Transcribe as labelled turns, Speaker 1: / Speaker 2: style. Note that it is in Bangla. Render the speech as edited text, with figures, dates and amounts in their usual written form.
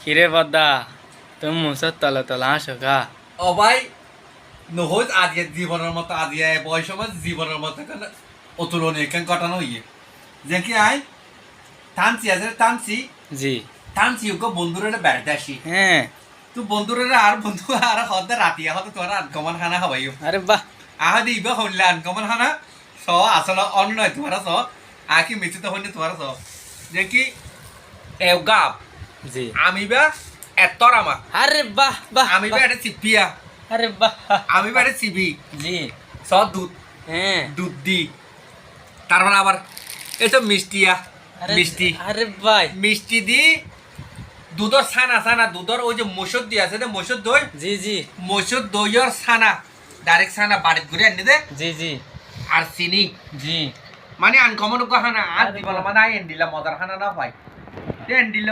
Speaker 1: কিরে বদ্দা তুমি মুসর তলে তলে আসো গা
Speaker 2: ও ভাই নহজ আজকে জীবনের মতো আজকে বয়স আমার জীবনের মতো অতুলনীয় কেন কাটানো হইয়ে যে কি আই টানছি আছে টানছি
Speaker 1: জি
Speaker 2: টানছি ওকে বন্ধুরা বেড়াতে আসি
Speaker 1: হ্যাঁ
Speaker 2: তো বন্ধুরা আর বন্ধু আর হতে রাতিয়া হতে তোরা আনকমন খানা হবাইও
Speaker 1: আরে বাহ
Speaker 2: আহ দিবা হইলে আনকমন খানা স আসলে অন্য নয় তোমার স আকি মিছে তো হইনি তোমার স যে কি এগাপ
Speaker 1: জি
Speaker 2: আমি বা এতর আমা
Speaker 1: আরে বাহ বাহ
Speaker 2: আমি বা এটা চিপিয়া
Speaker 1: আরে বাহ
Speaker 2: আমি বা এটা চিবি
Speaker 1: জি
Speaker 2: স দুধ
Speaker 1: হ্যাঁ
Speaker 2: দুধ দি তারপরে আবার এই তো মিষ্টিয়া
Speaker 1: আরে-
Speaker 2: মিষ্টি
Speaker 1: আরে ভাই
Speaker 2: মিষ্টি দি দুধর ছানা ছানা দুধর ওই যে মসুর দিয়ে আছে যে মসুর দই
Speaker 1: জি জি
Speaker 2: মসুর দইয়ের ছানা ডাইরেক্ট ছানা বাড়িতে ঘুরে আনি দে
Speaker 1: জি জি
Speaker 2: আর চিনি
Speaker 1: জি
Speaker 2: মানে আনকমন খানা আর দিব না মানে আই এন দিলা মজার খানা না ভাই এন দিল